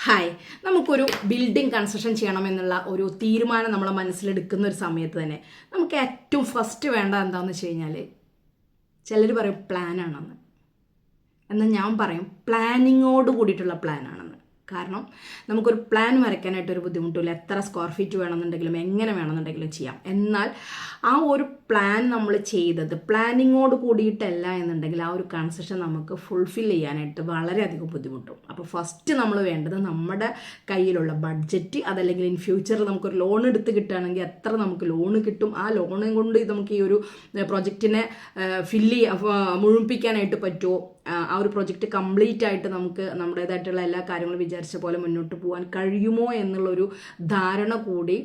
Hi, നമുക്കൊരു building construction ചെയ്യണമെന്നുള്ള ഒരു തീരുമാനം നമ്മളെ മനസ്സിലെടുക്കുന്ന ഒരു സമയത്ത് തന്നെ നമുക്ക് ഏറ്റവും ഫസ്റ്റ് വേണ്ട എന്താണെന്ന് വെച്ച് കഴിഞ്ഞാൽ, ചിലർ പറയും പ്ലാനാണെന്ന്. എന്നാൽ ഞാൻ പറയും പ്ലാനിങ്ങോട് കൂടിയിട്ടുള്ള പ്ലാനാണെന്ന്. കാരണം നമുക്കൊരു പ്ലാൻ വരയ്ക്കാനായിട്ടൊരു ബുദ്ധിമുട്ടില്ല. എത്ര സ്ക്വയർ ഫീറ്റ് വേണമെന്നുണ്ടെങ്കിലും എങ്ങനെ വേണമെന്നുണ്ടെങ്കിലും ചെയ്യാം. എന്നാൽ ആ ഒരു പ്ലാൻ നമ്മൾ ചെയ്തത് പ്ലാനിങ്ങോട് കൂടിയിട്ടല്ല എന്നുണ്ടെങ്കിൽ ആ ഒരു കൺസ്ട്രക്ഷൻ നമുക്ക് ഫുൾഫിൽ ചെയ്യാനായിട്ട് വളരെയധികം ബുദ്ധിമുട്ടും. അപ്പോൾ ഫസ്റ്റ് നമ്മൾ വേണ്ടത് നമ്മുടെ കയ്യിലുള്ള ബഡ്ജറ്റ്, അതല്ലെങ്കിൽ ഇൻ ഫ്യൂച്ചറിൽ നമുക്കൊരു ലോൺ എടുത്ത് കിട്ടുകയാണെങ്കിൽ എത്ര നമുക്ക് ലോണ് കിട്ടും, ആ ലോണും കൊണ്ട് നമുക്ക് ഈ ഒരു പ്രൊജക്റ്റിനെ മുഴുമിപ്പിക്കാനായിട്ട് പറ്റുമോ, ആ ഒരു പ്രൊജക്റ്റ് കംപ്ലീറ്റ് ആയിട്ട് നമുക്ക് നമ്മുടേതായിട്ടുള്ള എല്ലാ കാര്യങ്ങളും വിചാരിച്ച പോലെ മുന്നോട്ട് പോകാൻ കഴിയുമോ എന്നുള്ളൊരു ധാരണ കൂടി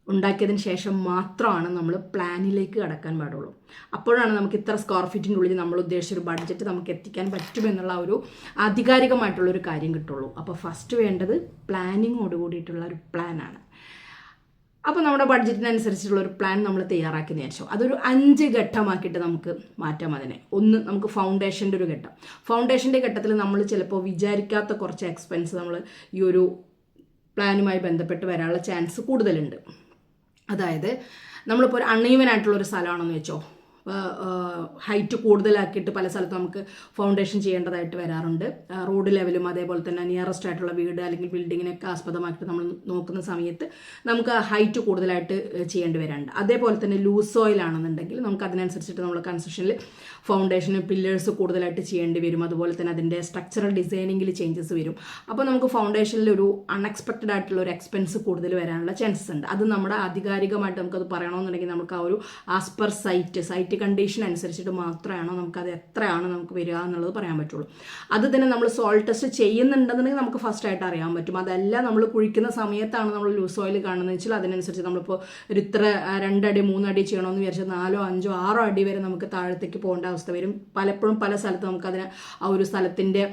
ഉണ്ടാക്കിയതിന് ശേഷം മാത്രമാണ് നമ്മൾ പ്ലാനിലേക്ക് കടക്കാൻ പാടുള്ളൂ. അപ്പോഴാണ് നമുക്ക് ഇത്ര സ്ക്വയർ ഫീറ്റിൻ്റെ ഉള്ളിൽ നമ്മൾ ഉദ്ദേശിച്ചൊരു ബഡ്ജറ്റ് നമുക്ക് എത്തിക്കാൻ പറ്റുമെന്നുള്ള ഒരു ആധികാരികമായിട്ടുള്ളൊരു കാര്യം കിട്ടുള്ളൂ. അപ്പോൾ ഫസ്റ്റ് വേണ്ടത് പ്ലാനിങ്ങോട് കൂടിയിട്ടുള്ള ഒരു പ്ലാനാണ്. അപ്പോൾ നമ്മുടെ ബഡ്ജറ്റിനനുസരിച്ചുള്ള ഒരു പ്ലാൻ നമ്മൾ തയ്യാറാക്കിയതിന് ശേഷം അതൊരു 5 ഘട്ടമാക്കിയിട്ട് നമുക്ക് മാറ്റാം അതിനെ. ഒന്ന്, നമുക്ക് ഫൗണ്ടേഷൻ്റെ ഒരു ഘട്ടം. ഫൗണ്ടേഷൻ്റെ ഘട്ടത്തിൽ നമ്മൾ ചിലപ്പോൾ വിചാരിക്കാത്ത കുറച്ച് എക്സ്പെൻസ് നമ്മൾ ഈ ഒരു പ്ലാനുമായി ബന്ധപ്പെട്ട് വരാനുള്ള ചാൻസ് കൂടുതലുണ്ട്. അതായത് നമ്മളിപ്പോൾ ഒരു അൺഈവൻ ആയിട്ടുള്ളൊരു സ്ഥലമാണെന്ന് വെച്ചോ, ഹൈറ്റ് കൂടുതലാക്കിയിട്ട് പല സ്ഥലത്തും നമുക്ക് ഫൗണ്ടേഷൻ ചെയ്യേണ്ടതായിട്ട് വരാറുണ്ട്. റോഡ് ലെവലും അതേപോലെ തന്നെ നിയറസ്റ്റ് ആയിട്ടുള്ള വീട് അല്ലെങ്കിൽ ബിൽഡിങ്ങിനൊക്കെ ആസ്പദമാക്കിയിട്ട് നമ്മൾ നോക്കുന്ന സമയത്ത് നമുക്ക് ഹൈറ്റ് കൂടുതലായിട്ട് ചെയ്യേണ്ടി വരാറുണ്ട്. അതേപോലെ തന്നെ ലൂസ് സോയിൽ ആണെന്നുണ്ടെങ്കിൽ നമുക്ക് അതിനനുസരിച്ചിട്ട് നമ്മൾ കൺസ്ട്രക്ഷനിൽ ഫൗണ്ടേഷന് പില്ലേഴ്സ് കൂടുതലായിട്ട് ചെയ്യേണ്ടി വരും. അതുപോലെ തന്നെ അതിൻ്റെ സ്ട്രക്ചറൽ ഡിസൈനിങ്ങിൽ ചേഞ്ചസ് വരും. അപ്പോൾ നമുക്ക് ഫൗണ്ടേഷനിൽ ഒരു അൺഎക്സ്പെക്റ്റഡ് ആയിട്ടുള്ള ഒരു എക്സ്പെൻസ് കൂടുതൽ വരാനുള്ള ചാൻസസ് ഉണ്ട്. അത് നമ്മുടെ ആധികാരികമായിട്ട് നമുക്കത് പറയണമെന്നുണ്ടെങ്കിൽ നമുക്ക് ആ ഒരു ആസ് പെർ സൈറ്റ് കണ്ടീഷൻ അനുസരിച്ചിട്ട് മാത്രമാണോ നമുക്കത് എത്രയാണ് നമുക്ക് വരിക എന്നുള്ളത് പറയാൻ പറ്റുള്ളൂ. അത് തന്നെ നമ്മൾ സോയിൽ ടെസ്റ്റ് ചെയ്യുന്നുണ്ടെന്നുണ്ടെങ്കിൽ നമുക്ക് ഫസ്റ്റ് ആയിട്ട് അറിയാൻ പറ്റും. അതല്ല നമ്മൾ കുഴിക്കുന്ന സമയത്താണ് നമ്മൾ ലൂസ് ഓയിൽ കാണുന്നത് വെച്ചാൽ അതിനനുസരിച്ച് നമ്മളിപ്പോൾ ഒരു ഇത്ര 2 അടി 3 അടി ചെയ്യണമെന്ന് വിചാരിച്ചാൽ 4 5 6 അടി വരെ നമുക്ക് താഴത്തേക്ക് പോകേണ്ട അവസ്ഥ വരും. പലപ്പോഴും പല സ്ഥലത്ത് നമുക്കതിന് ആ ഒരു സ്ഥലത്തിൻ്റെ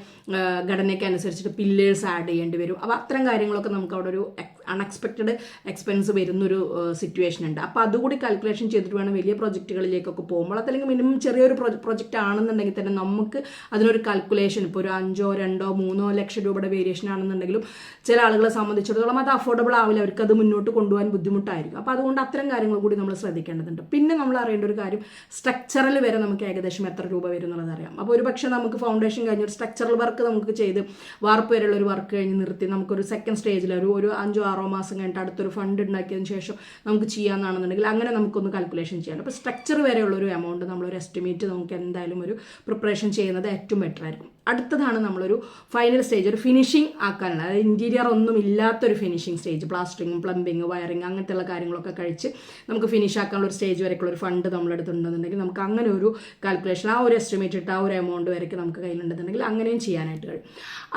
ഘടനയ്ക്ക് അനുസരിച്ചിട്ട് പില്ലേഴ്സ് ആഡ് ചെയ്യേണ്ടി വരും. അപ്പോൾ അത്തരം കാര്യങ്ങളൊക്കെ നമുക്ക് അവിടെ ഒരു അൺഎക്സ്പെക്റ്റഡ് എക്സ്പെൻസ് വരുന്നൊരു സിറ്റുവേഷൻ ഉണ്ട്. അപ്പോൾ അതുകൂടി കാൽക്കുലേഷൻ ചെയ്തിട്ട് വേണം വലിയ പ്രൊജക്റ്റുകളിലേക്കൊക്കെ പോകുമ്പോൾ, അതല്ലെങ്കിൽ മിനിമം ചെറിയൊരു പ്രൊജക്റ്റ് ആണെന്നുണ്ടെങ്കിൽ തന്നെ നമുക്ക് അതിനൊരു കാൽക്കുലേഷൻ, ഇപ്പോൾ ഒരു 5 2 3 ലക്ഷം രൂപയുടെ വേരിയേഷൻ ആണെന്നുണ്ടെങ്കിലും ചില ആളുകളെ സംബന്ധിച്ചിടത്തോളം അത് അഫോർഡബിൾ ആവില്ല, അവർക്ക് അത് മുന്നോട്ട് കൊണ്ടുപോകാൻ ബുദ്ധിമുട്ടായിരിക്കും. അപ്പോൾ അതുകൊണ്ട് അത്തരം കാര്യങ്ങൾ കൂടി നമ്മൾ ശ്രദ്ധിക്കേണ്ടതുണ്ട്. പിന്നെ നമ്മൾ അറിയേണ്ട ഒരു കാര്യം, സ്ട്രക്ചറൽ വരെ നമുക്ക് ഏകദേശം എത്ര രൂപ വരും എന്നുള്ളത് അറിയാം. അപ്പോൾ ഒരു പക്ഷേ നമുക്ക് ഫൗണ്ടേഷൻ കഴിഞ്ഞ് ഒരു സ്ട്രക്ചറൽ വർക്ക് നമുക്ക് ചെയ്ത് വാർപ്പ് വരെയുള്ള ഒരു വർക്ക് കഴിഞ്ഞ് നിർത്തി നമുക്കൊരു സെക്കൻഡ് സ്റ്റേജിൽ ഒരു 5 6 മാസം കഴിഞ്ഞിട്ട് അടുത്തൊരു ഫണ്ട് ഉണ്ടാക്കിയതിന് ശേഷം നമുക്ക് ചെയ്യാമെന്നാണെന്നുണ്ടെങ്കിൽ അങ്ങനെ നമുക്കൊന്ന് കാൽക്കുലേഷൻ ചെയ്യാം. അപ്പോൾ സ്ട്രക്ചർ വരെയുള്ള ഒരു എമൗണ്ട് നമ്മളൊരു എസ്റ്റിമേറ്റ് നമുക്ക് എന്തായാലും ഒരു പ്രിപ്പറേഷൻ ചെയ്യുന്നത് ഏറ്റവും ബെറ്റർ ആയിരിക്കും. അടുത്തതാണ് നമ്മളൊരു ഫൈനൽ സ്റ്റേജ്, ഒരു ഫിനിഷിംഗ് ആക്കാനുള്ള, അതായത് ഇൻറ്റീരിയർ ഒന്നും ഇല്ലാത്തൊരു ഫിനിഷിംഗ് സ്റ്റേജ്, പ്ലാസ്റ്ററിങ്ങും പ്ലംബിങ് വയറിങ് അങ്ങനത്തെയുള്ള കാര്യങ്ങളൊക്കെ കഴിച്ച് നമുക്ക് ഫിനിഷ് ആക്കാനുള്ള ഒരു സ്റ്റേജ് വരെയൊക്കെയുള്ള ഒരു ഫണ്ട് നമ്മളെടുത്തുണ്ടെന്നുണ്ടെങ്കിൽ നമുക്ക് അങ്ങനെ ഒരു കാൽക്കുലേഷൻ, ആ ഒരു എസ്റ്റിമേറ്റ് ഇട്ട് ആ ഒരു എമൗണ്ട് വരെയൊക്കെ നമുക്ക് കയ്യിലുണ്ടെന്നുണ്ടെങ്കിൽ അങ്ങനെയും ചെയ്യാനായിട്ട് കഴിയും.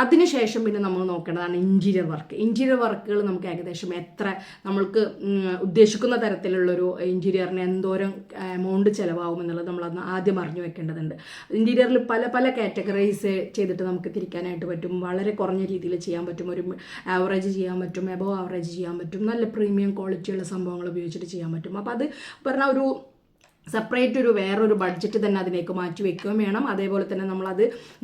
അതിനുശേഷം പിന്നെ നമ്മൾ നോക്കേണ്ടതാണ് ഇൻറ്റീരിയർ വർക്ക്. ഇൻറ്റീരിയർ വർക്കുകൾ നമുക്ക് ഏകദേശം എത്ര നമ്മൾക്ക് ഉദ്ദേശിക്കുന്ന തരത്തിലുള്ളൊരു ഇൻറ്റീരിയറിന് എന്തോരം എമൗണ്ട് ചിലവാകും എന്നുള്ളത് നമ്മളന്ന് ആദ്യം അറിഞ്ഞു വെക്കേണ്ടതുണ്ട്. ഇൻറ്റീരിയറിൽ പല പല കാറ്റഗറൈസ് ചെയ്തിട്ട് നമുക്ക് തിരിക്കാനായിട്ട് പറ്റും. വളരെ കുറഞ്ഞ രീതിയിൽ ചെയ്യാൻ പറ്റും, ഒരു ആവറേജ് ചെയ്യാൻ പറ്റും, എബോവ് ആവറേജ് ചെയ്യാൻ പറ്റും, നല്ല പ്രീമിയം ക്വാളിറ്റിയുള്ള സംഭവങ്ങൾ ഉപയോഗിച്ചിട്ട് ചെയ്യാൻ പറ്റും. അപ്പോൾ അത് പറഞ്ഞാൽ ഒരു സെപ്പറേറ്റ് വേറൊരു ബഡ്ജറ്റ് തന്നെ അതിലേക്ക് മാറ്റി വെക്കുകയും വേണം. അതേപോലെ തന്നെ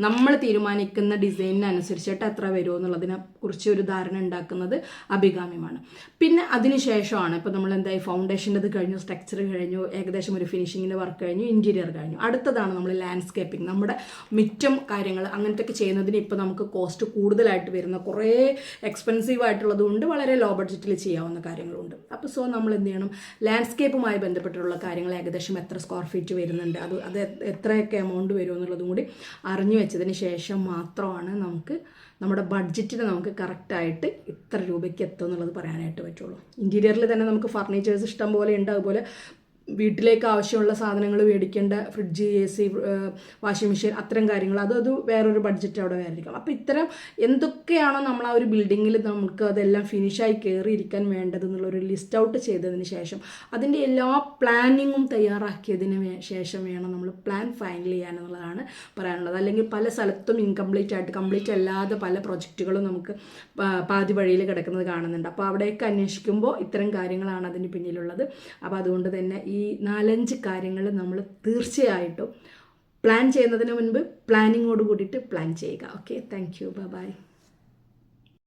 നമ്മൾ തീരുമാനിക്കുന്ന ഡിസൈനിനനുസരിച്ചിട്ട് എത്ര വരുമോ എന്നുള്ളതിനെ കുറിച്ച് ഒരു ധാരണ ഉണ്ടാക്കുന്നത് അഭികാമ്യമാണ്. പിന്നെ അതിനുശേഷമാണ് ഇപ്പോൾ നമ്മൾ എന്തായി ഫൗണ്ടേഷൻ്റെ കഴിഞ്ഞു, സ്ട്രക്ചർ കഴിഞ്ഞു, ഏകദേശം ഒരു ഫിനിഷിങ്ങിൻ്റെ വർക്ക് കഴിഞ്ഞു, ഇൻറ്റീരിയർ കഴിഞ്ഞു. അടുത്തതാണ് നമ്മൾ ലാൻഡ്സ്കേപ്പിംഗ്, നമ്മുടെ മിറ്റം കാര്യങ്ങൾ അങ്ങനത്തെയൊക്കെ ചെയ്യുന്നതിന് ഇപ്പോൾ നമുക്ക് കോസ്റ്റ് കൂടുതലായിട്ട് വരുന്ന കുറേ എക്സ്പെൻസീവ് ആയിട്ടുള്ളതുകൊണ്ട് വളരെ ലോ ബഡ്ജറ്റിൽ ചെയ്യാവുന്ന കാര്യങ്ങളുണ്ട്. അപ്പോൾ നമ്മൾ എന്ത് ചെയ്യണം, ലാൻഡ്സ്കേപ്പുമായി ബന്ധപ്പെട്ടുള്ള കാര്യങ്ങൾ ഏകദേശം എത്ര സ്ക്വയർ ഫീറ്റ് വരുന്നുണ്ട്, അത് എത്രയൊക്കെ എമൗണ്ട് വരും എന്നുള്ളതും കൂടി അറിഞ്ഞു വെച്ചതിന് ശേഷം മാത്രമാണ് നമുക്ക് നമ്മുടെ ബഡ്ജറ്റിന് നമുക്ക് കറക്റ്റായിട്ട് ഇത്ര രൂപയ്ക്ക് എത്തും എന്നുള്ളത് പറയാനായിട്ട് പറ്റുള്ളൂ. ഇൻറ്റീരിയറിൽ തന്നെ നമുക്ക് ഫർണിച്ചേഴ്സ് ഇഷ്ടം പോലെ ഉണ്ട്. അതുപോലെ വീട്ടിലേക്ക് ആവശ്യമുള്ള സാധനങ്ങൾ മേടിക്കേണ്ട ഫ്രിഡ്ജ്, AC, വാഷിംഗ് മെഷീൻ, അത്തരം കാര്യങ്ങൾ അത് വേറൊരു ബഡ്ജറ്റ് അവിടെ വേറിരിക്കണം. അപ്പോൾ ഇത്തരം എന്തൊക്കെയാണോ നമ്മൾ ആ ഒരു ബിൽഡിങ്ങിൽ നമുക്ക് അതെല്ലാം ഫിനിഷായി കയറിയിരിക്കാൻ വേണ്ടത് എന്നുള്ളൊരു ലിസ്റ്റ് ഔട്ട് ചെയ്തതിന് ശേഷം അതിൻ്റെ എല്ലാ പ്ലാനിങ്ങും തയ്യാറാക്കിയതിന് ശേഷം വേണം നമ്മൾ പ്ലാൻ ഫൈനൽ ചെയ്യാനെന്നുള്ളതാണ് പറയാനുള്ളത്. അല്ലെങ്കിൽ പല സ്ഥലത്തും കംപ്ലീറ്റ് അല്ലാതെ പല പ്രൊജക്റ്റുകളും നമുക്ക് പാതി വഴിയിൽ കിടക്കുന്നത് കാണുന്നുണ്ട്. അപ്പോൾ അവിടെയൊക്കെ അന്വേഷിക്കുമ്പോൾ ഇത്തരം കാര്യങ്ങളാണ് അതിന് പിന്നിലുള്ളത്. അപ്പോൾ അതുകൊണ്ട് തന്നെ ഈ 4-5 കാര്യങ്ങൾ നമ്മൾ തീർച്ചയായിട്ടും പ്ലാൻ ചെയ്യുന്നതിന് മുൻപ് പ്ലാനിങ്ങോട് കൂടിയിട്ട് പ്ലാൻ ചെയ്യുക. Okay, thank you, by.